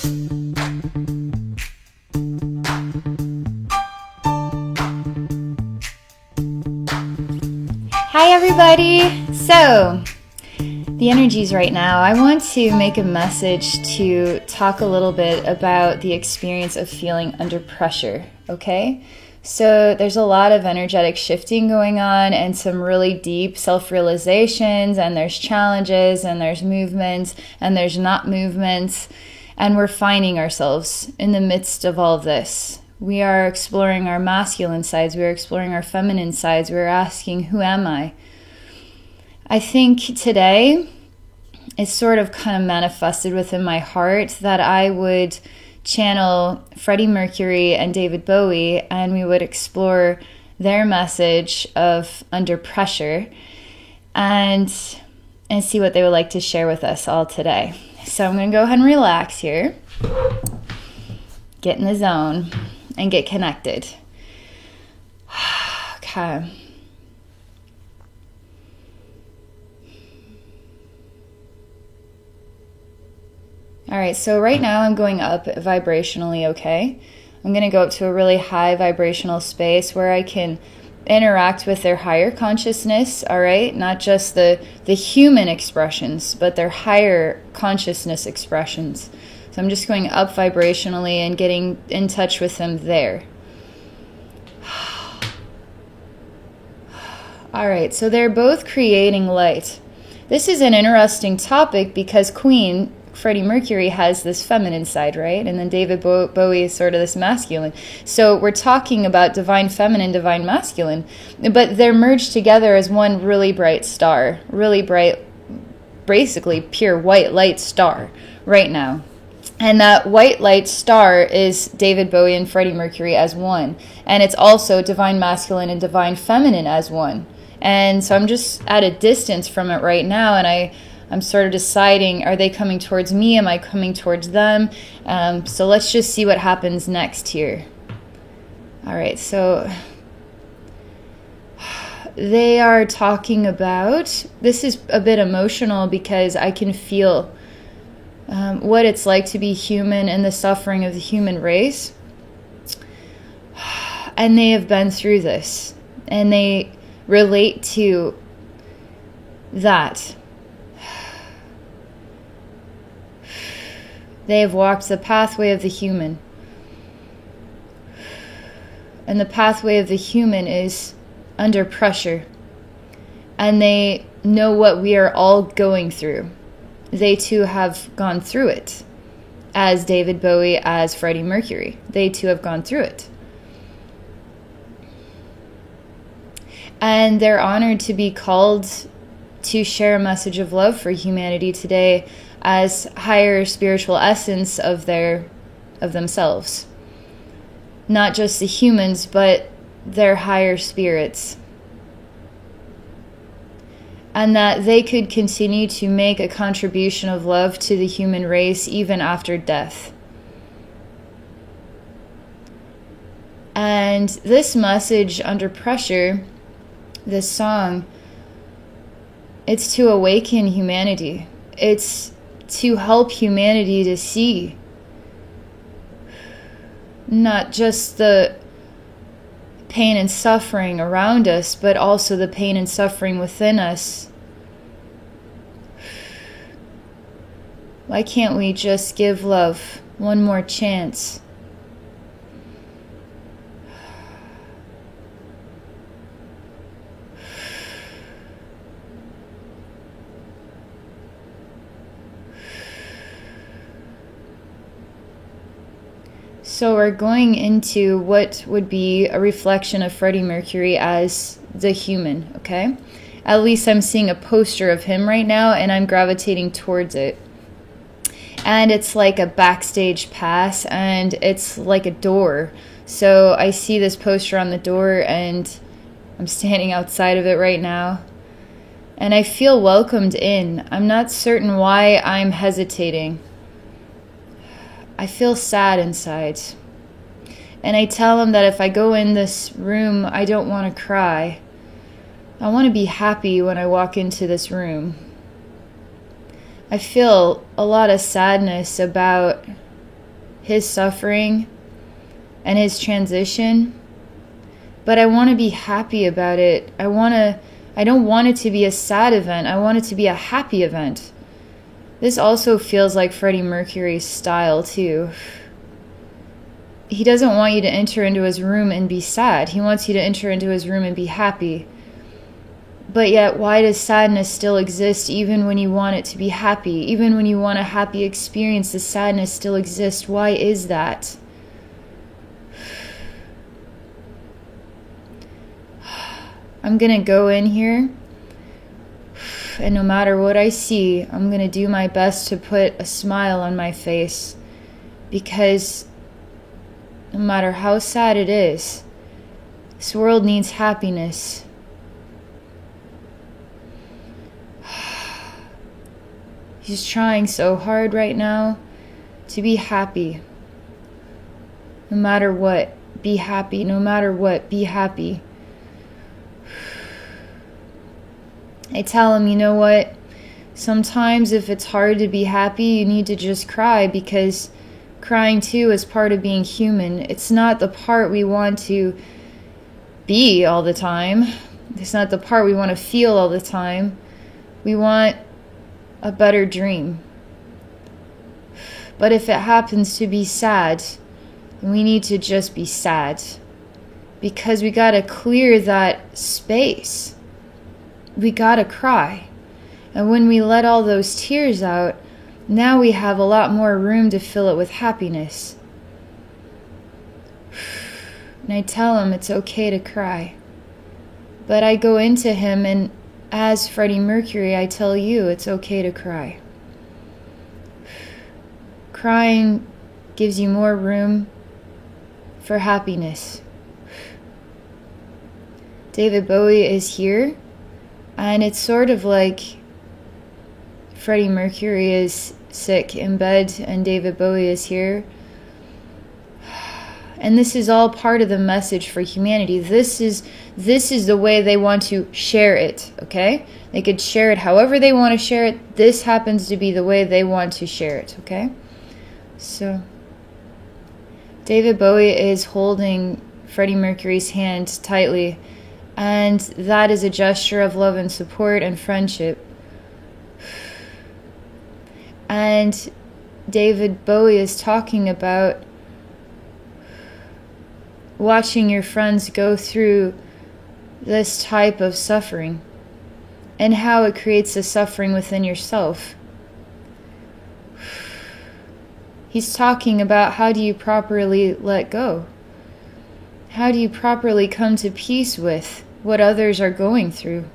Hi everybody! So, the energies right now, I want to make a message to talk a little bit about the experience of feeling under pressure, okay? So there's a lot of energetic shifting going on and some really deep self-realizations, and there's challenges and there's movements and there's not movements, and we're finding ourselves in the midst of all of this. We are exploring our masculine sides, we are exploring our feminine sides, we're asking, who am I? I think today it's sort of kind of manifested within my heart that I would channel Freddie Mercury and David Bowie, and we would explore their message of under pressure and see what they would like to share with us all today. So I'm going to go ahead and relax here, get in the zone, and get connected. Okay. All right, so right now I'm going up vibrationally, okay? I'm going to go up to a really high vibrational space where I can interact with their higher consciousness, all right? Not just the human expressions, but their higher consciousness expressions. So I'm just going up vibrationally and getting in touch with them there. All right, so they're both creating light. This is an interesting topic because Queen, Freddie Mercury, has this feminine side, right? And then David Bowie is sort of this masculine. So we're talking about divine feminine, divine masculine, but they're merged together as one really bright star, really bright, basically pure white light star right now. And that white light star is David Bowie and Freddie Mercury as one. And it's also divine masculine and divine feminine as one. And so I'm just at a distance from it right now, and I'm sort of deciding, are they coming towards me? Am I coming towards them? So let's just see what happens next here. All right, so they are talking about, this is a bit emotional because I can feel what it's like to be human and the suffering of the human race. And they have been through this, and they relate to that. They have walked the pathway of the human. And the pathway of the human is under pressure. And they know what we are all going through. They too have gone through it. As David Bowie, as Freddie Mercury. They too have gone through it. And they're honored to be called to share a message of love for humanity today as higher spiritual essence of themselves. Not just the humans, but their higher spirits. And that they could continue to make a contribution of love to the human race even after death. And this message, Under Pressure, this song, it's to awaken humanity. It's to help humanity to see not just the pain and suffering around us, but also the pain and suffering within us. Why can't we just give love one more chance? So we're going into what would be a reflection of Freddie Mercury as the human, okay? At least I'm seeing a poster of him right now, and I'm gravitating towards it. And it's like a backstage pass, and it's like a door. So I see this poster on the door, and I'm standing outside of it right now. And I feel welcomed in. I'm not certain why I'm hesitating. I feel sad inside. And I tell him that if I go in this room, I don't want to cry. I want to be happy when I walk into this room. I feel a lot of sadness about his suffering and his transition, but I want to be happy about it. I don't want it to be a sad event. I want it to be a happy event. This also feels like Freddie Mercury's style too. He doesn't want you to enter into his room and be sad. He wants you to enter into his room and be happy. But yet, why does sadness still exist even when you want it to be happy? Even when you want a happy experience, the sadness still exists. Why is that? I'm going to go in here, and no matter what I see, I'm going to do my best to put a smile on my face, because no matter how sad it is, this world needs happiness. He's trying so hard right now to be happy. No matter what, be happy. No matter what, be happy. I tell him, you know what? Sometimes if it's hard to be happy, you need to just cry, because crying too is part of being human. It's not the part we want to be all the time. It's not the part we want to feel all the time. We want a better dream. But if it happens to be sad, then we need to just be sad, because we got to clear that space. We got to cry. And when we let all those tears out, now we have a lot more room to fill it with happiness. And I tell him it's okay to cry. But I go into him, and as Freddie Mercury, I tell you it's okay to cry. Crying gives you more room for happiness. David Bowie is here, and it's sort of like Freddie Mercury is sick in bed and David Bowie is here. And this is all part of the message for humanity. This is the way they want to share it, okay? They could share it however they want to share it. This happens to be the way they want to share it, okay? So David Bowie is holding Freddie Mercury's hand tightly, and that is a gesture of love and support and friendship. And David Bowie is talking about watching your friends go through this type of suffering and how it creates a suffering within yourself. He's talking about, how do you properly let go? How do you properly come to peace with what others are going through?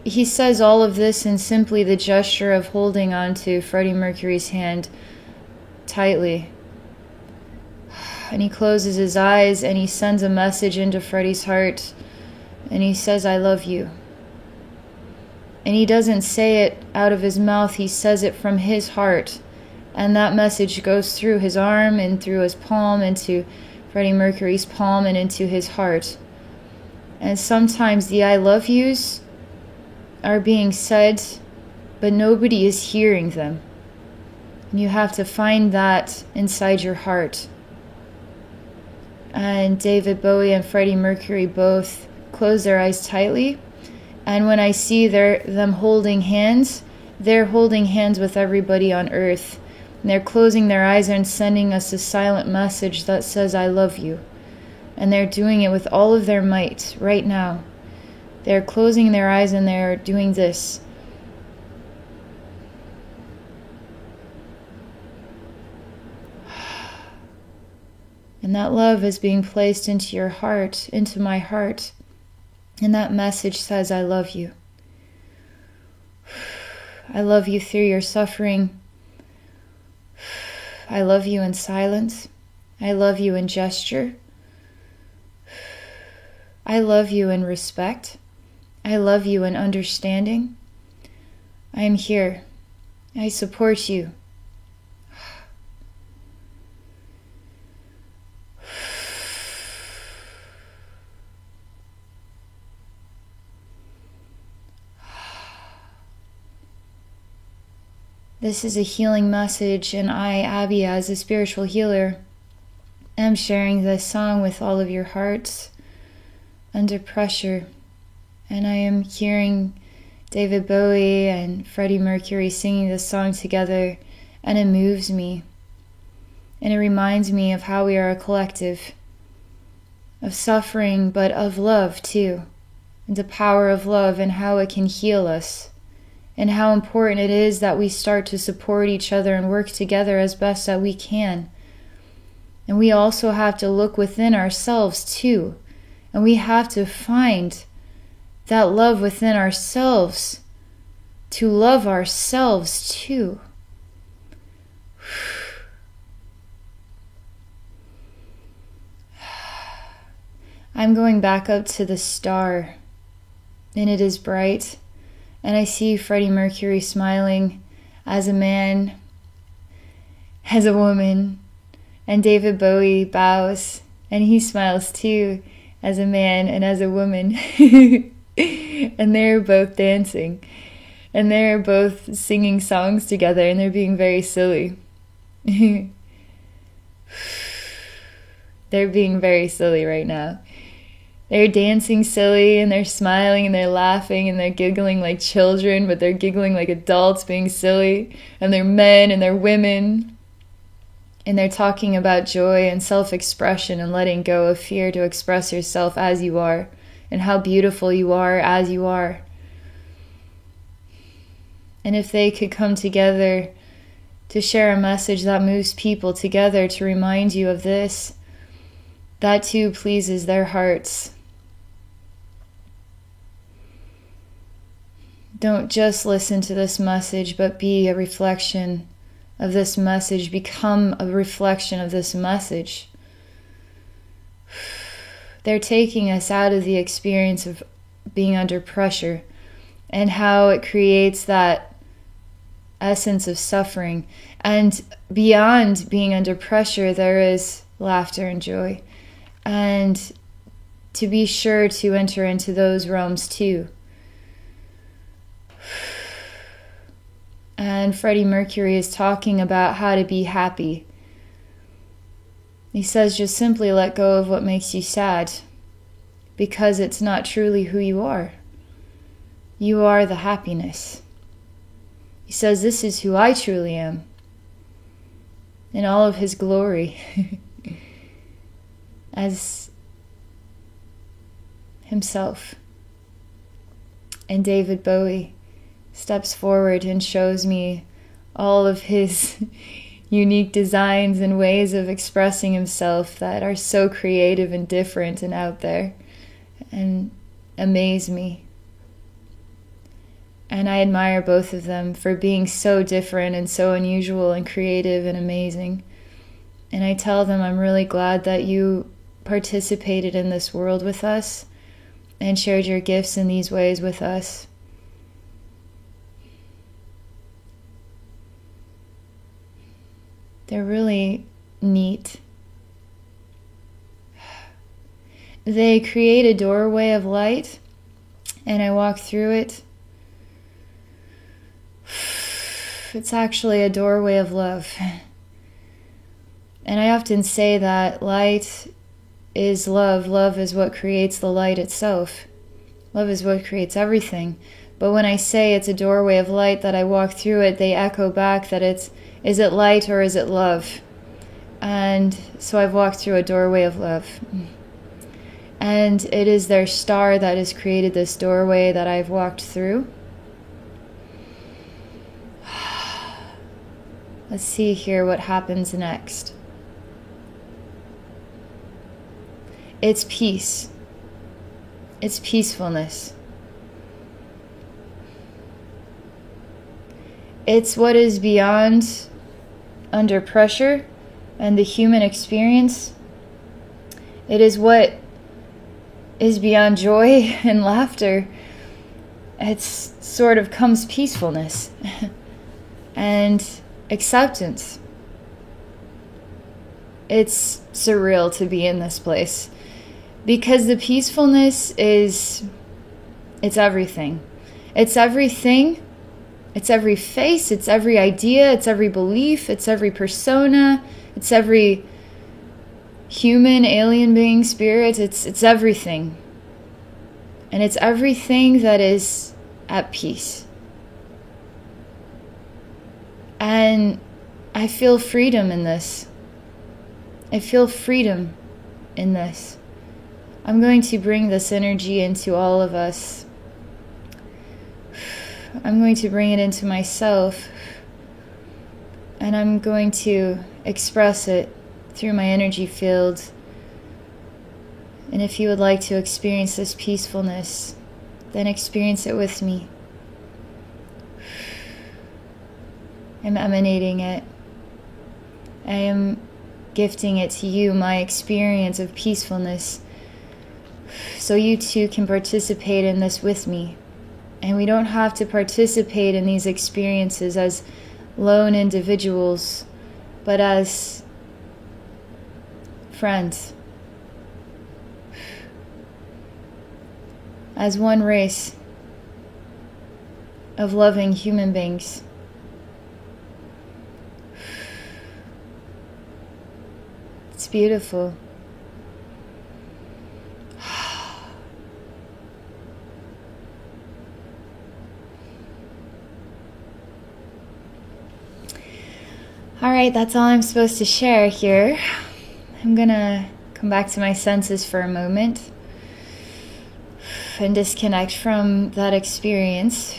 He says all of this in simply the gesture of holding on to Freddie Mercury's hand tightly. And he closes his eyes and he sends a message into Freddie's heart, and he says, I love you. And he doesn't say it out of his mouth, he says it from his heart. And that message goes through his arm and through his palm into Freddie Mercury's palm and into his heart. And sometimes the I love yous are being said, but nobody is hearing them. And you have to find that inside your heart. And David Bowie and Freddie Mercury both close their eyes tightly. And when I see them holding hands, they're holding hands with everybody on earth. And they're closing their eyes and sending us a silent message that says, I love you. And they're doing it with all of their might right now. They're closing their eyes and they're doing this. And that love is being placed into your heart, into my heart. And that message says, I love you. I love you through your suffering. I love you in silence. I love you in gesture. I love you in respect. I love you in understanding. I am here. I support you. This is a healing message, and I, Abby, as a spiritual healer, am sharing this song with all of your hearts under pressure. And I am hearing David Bowie and Freddie Mercury singing this song together, and it moves me. And it reminds me of how we are a collective of suffering, but of love too, and the power of love and how it can heal us, and how important it is that we start to support each other and work together as best that we can. And we also have to look within ourselves too, and we have to find that love within ourselves, to love ourselves too. I'm going back up to the star, and it is bright, and I see Freddie Mercury smiling as a man, as a woman, and David Bowie bows, and he smiles too, as a man and as a woman. And they're both dancing, and they're both singing songs together, and they're being very silly. They're being very silly right now. They're dancing silly, and they're smiling, and they're laughing, and they're giggling like children, but they're giggling like adults being silly. And they're men and they're women. And they're talking about joy and self-expression and letting go of fear to express yourself as you are, and how beautiful you are as you are. And if they could come together to share a message that moves people together to remind you of this, that too pleases their hearts. Don't just listen to this message, but be a reflection of this message. Become a reflection of this message. They're taking us out of the experience of being under pressure and how it creates that essence of suffering. And beyond being under pressure, there is laughter and joy. And to be sure to enter into those realms too. And Freddie Mercury is talking about how to be happy. He says just simply let go of what makes you sad, because it's not truly who you are. You are the happiness. He says this is who I truly am, in all of his glory, as himself. And David Bowie steps forward and shows me all of his unique designs and ways of expressing himself that are so creative and different and out there and amaze me. And I admire both of them for being so different and so unusual and creative and amazing. And I tell them I'm really glad that you participated in this world with us and shared your gifts in these ways with us. They're really neat. They create a doorway of light, and I walk through it. It's actually a doorway of love. And I often say that light is love. Love is what creates the light itself. Love is what creates everything. But when I say it's a doorway of light, that I walk through it, they echo back that is it light or is it love? And so I've walked through a doorway of love. And it is their star that has created this doorway that I've walked through. Let's see here what happens next. It's peace. It's peacefulness. It's what is beyond under pressure and the human experience. It is what is beyond joy and laughter. It's sort of comes peacefulness and acceptance. It's surreal to be in this place because the peacefulness it's everything. It's everything It's every face, it's every idea, it's every belief, it's every persona, it's every human, alien being, spirit, it's everything. And it's everything that is at peace. And I feel freedom in this. I feel freedom in this. I'm going to bring this energy into all of us. I'm going to bring it into myself. And I'm going to express it through my energy field. And if you would like to experience this peacefulness, then experience it with me. I'm emanating it. I am gifting it to you, my experience of peacefulness, so you too can participate in this with me. And we don't have to participate in these experiences as lone individuals, but as friends, as one race of loving human beings. It's beautiful. All right, that's all I'm supposed to share here. I'm gonna come back to my senses for a moment and disconnect from that experience.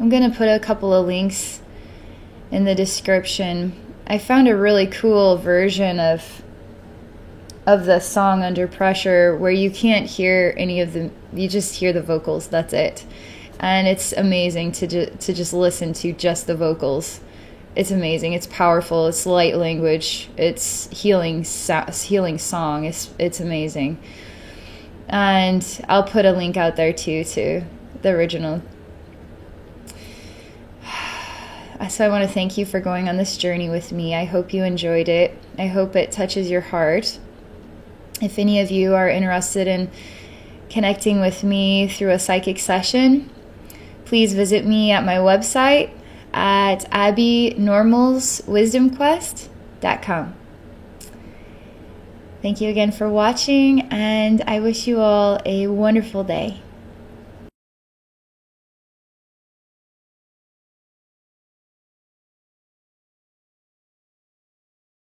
I'm gonna put a couple of links in the description. I found a really cool version of the song Under Pressure where you can't hear any of the, you just hear the vocals, that's it. And it's amazing to just listen to just the vocals. It's amazing. It's powerful. It's light language. It's healing song. It's amazing. And I'll put a link out there too to the original. So I want to thank you for going on this journey with me. I hope you enjoyed it. I hope it touches your heart. If any of you are interested in connecting with me through a psychic session, please visit me at my website at abbynormalswisdomquest.com. Thank you again for watching, and I wish you all a wonderful day.